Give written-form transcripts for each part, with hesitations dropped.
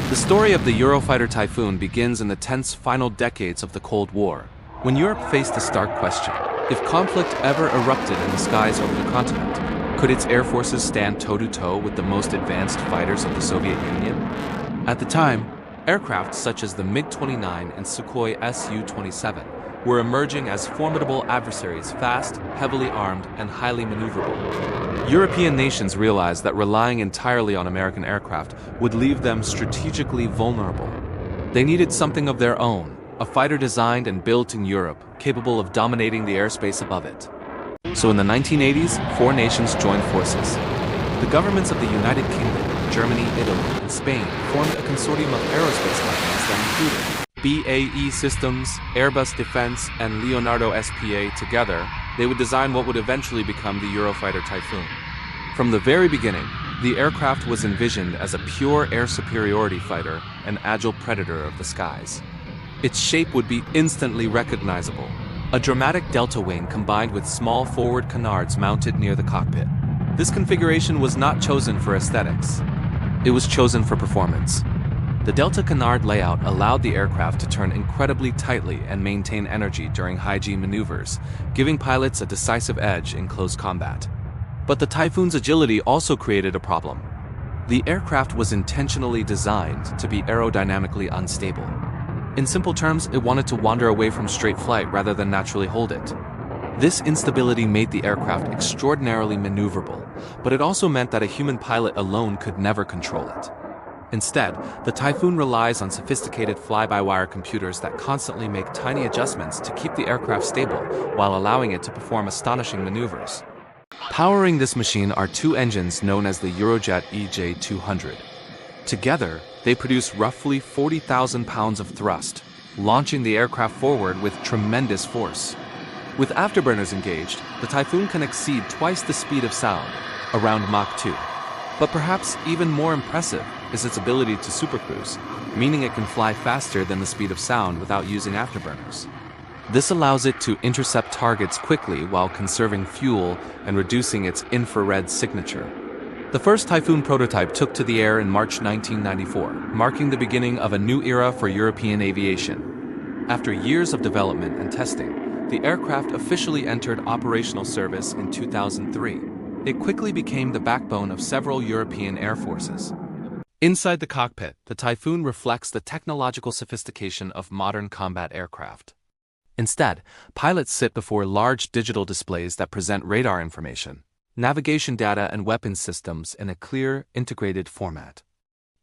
The story of the Eurofighter Typhoon begins in the tense final decades of the Cold War, when Europe faced a stark question. If conflict ever erupted in the skies over the continent, could its air forces stand toe-to-toe with the most advanced fighters of the Soviet Union? At the time, aircraft such as the MiG-29 and Sukhoi Su-27 were emerging as formidable adversaries, fast, heavily armed, and highly maneuverable. European nations realized that relying entirely on American aircraft would leave them strategically vulnerable. They needed something of their own, a fighter designed and built in Europe, capable of dominating the airspace above it. So in the 1980s, four nations joined forces. The governments of the United Kingdom, Germany, Italy, and Spain formed a consortium of aerospace companies that included BAE Systems, Airbus Defence, and Leonardo SPA. Together, they would design what would eventually become the Eurofighter Typhoon. From the very beginning, the aircraft was envisioned as a pure air superiority fighter, an agile predator of the skies. Its shape would be instantly recognizable, a dramatic delta wing combined with small forward canards mounted near the cockpit. This configuration was not chosen for aesthetics. It was chosen for performance. The delta canard layout allowed the aircraft to turn incredibly tightly and maintain energy during high-G maneuvers, giving pilots a decisive edge in close combat. But the Typhoon's agility also created a problem. The aircraft was intentionally designed to be aerodynamically unstable. In simple terms, it wanted to wander away from straight flight rather than naturally hold it. This instability made the aircraft extraordinarily maneuverable, but it also meant that a human pilot alone could never control it. Instead, the Typhoon relies on sophisticated fly-by-wire computers that constantly make tiny adjustments to keep the aircraft stable while allowing it to perform astonishing maneuvers. Powering this machine are two engines known as the Eurojet EJ200. Together, they produce roughly 40,000 pounds of thrust, launching the aircraft forward with tremendous force. With afterburners engaged, the Typhoon can exceed twice the speed of sound, around Mach 2. But perhaps even more impressive is its ability to supercruise, meaning it can fly faster than the speed of sound without using afterburners. This allows it to intercept targets quickly while conserving fuel and reducing its infrared signature. The first Typhoon prototype took to the air in March 1994, marking the beginning of a new era for European aviation. After years of development and testing, the aircraft officially entered operational service in 2003. It quickly became the backbone of several European air forces. Inside the cockpit, the Typhoon reflects the technological sophistication of modern combat aircraft. Instead, pilots sit before large digital displays that present radar information, navigation data, and weapons systems in a clear, integrated format.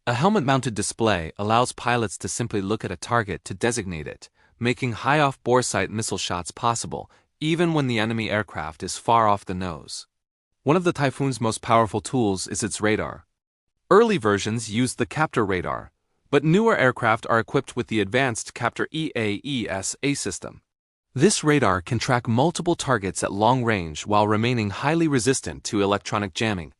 A helmet-mounted display allows pilots to simply look at a target to designate it, making high-off boresight missile shots possible, even when the enemy aircraft is far off the nose. One of the Typhoon's most powerful tools is its radar. Early versions used the Captor radar, but newer aircraft are equipped with the advanced Captor EAES-A system. This radar can track multiple targets at long range while remaining highly resistant to electronic jamming.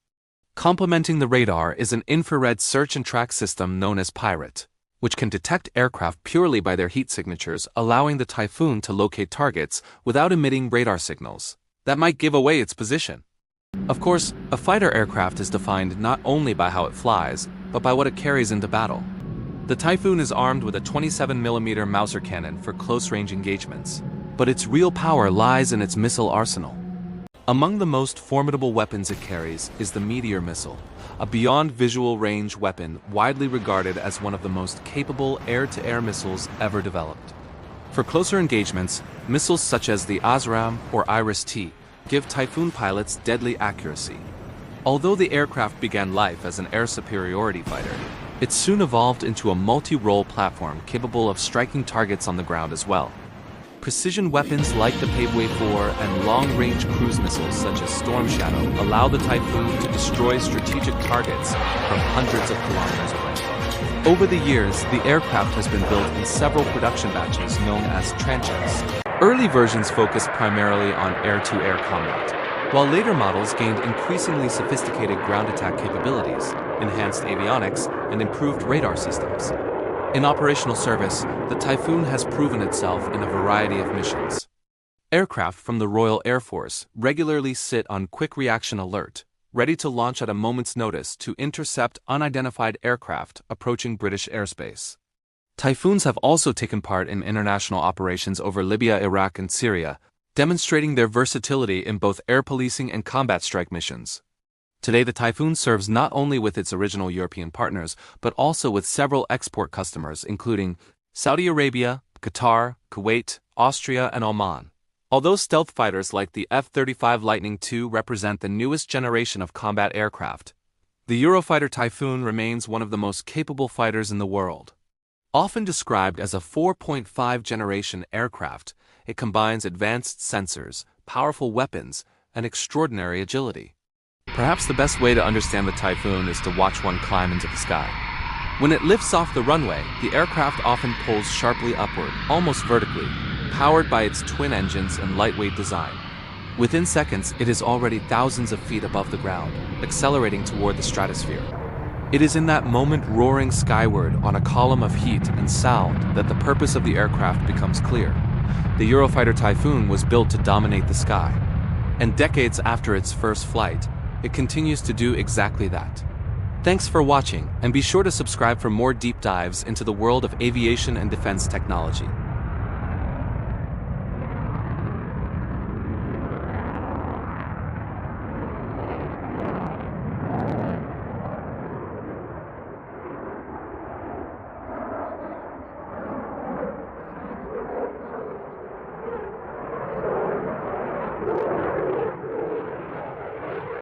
Complementing the radar is an infrared search and track system known as Pirate, which can detect aircraft purely by their heat signatures, allowing the Typhoon to locate targets without emitting radar signals that might give away its position. Of course, a fighter aircraft is defined not only by how it flies, but by what it carries into battle. The Typhoon is armed with a 27mm Mauser cannon for close-range engagements, but its real power lies in its missile arsenal. Among the most formidable weapons it carries is the Meteor missile, a beyond visual range weapon widely regarded as one of the most capable air-to-air missiles ever developed. For closer engagements, missiles such as the ASRAAM or Iris-T give Typhoon pilots deadly accuracy. Although the aircraft began life as an air superiority fighter, it soon evolved into a multi-role platform capable of striking targets on the ground as well. Precision weapons like the Paveway 4 and long-range cruise missiles such as Storm Shadow allow the Typhoon to destroy strategic targets from hundreds of kilometers away. Over the years, the aircraft has been built in several production batches known as tranches. Early versions focused primarily on air-to-air combat, while later models gained increasingly sophisticated ground attack capabilities, enhanced avionics, and improved radar systems. In operational service, the Typhoon has proven itself in a variety of missions. Aircraft from the Royal Air Force regularly sit on quick reaction alert, ready to launch at a moment's notice to intercept unidentified aircraft approaching British airspace. Typhoons have also taken part in international operations over Libya, Iraq, and Syria, demonstrating their versatility in both air policing and combat strike missions. Today, the Typhoon serves not only with its original European partners, but also with several export customers, including Saudi Arabia, Qatar, Kuwait, Austria, and Oman. Although stealth fighters like the F-35 Lightning II represent the newest generation of combat aircraft, the Eurofighter Typhoon remains one of the most capable fighters in the world. Often described as a 4.5-generation aircraft, it combines advanced sensors, powerful weapons, and extraordinary agility. Perhaps the best way to understand the Typhoon is to watch one climb into the sky. When it lifts off the runway, the aircraft often pulls sharply upward, almost vertically, powered by its twin engines and lightweight design. Within seconds, it is already thousands of feet above the ground, accelerating toward the stratosphere. It is in that moment roaring skyward on a column of heat and sound that the purpose of the aircraft becomes clear. The Eurofighter Typhoon was built to dominate the sky. And decades after its first flight, it continues to do exactly that. Thanks for watching, and be sure to subscribe for more deep dives into the world of aviation and defense technology.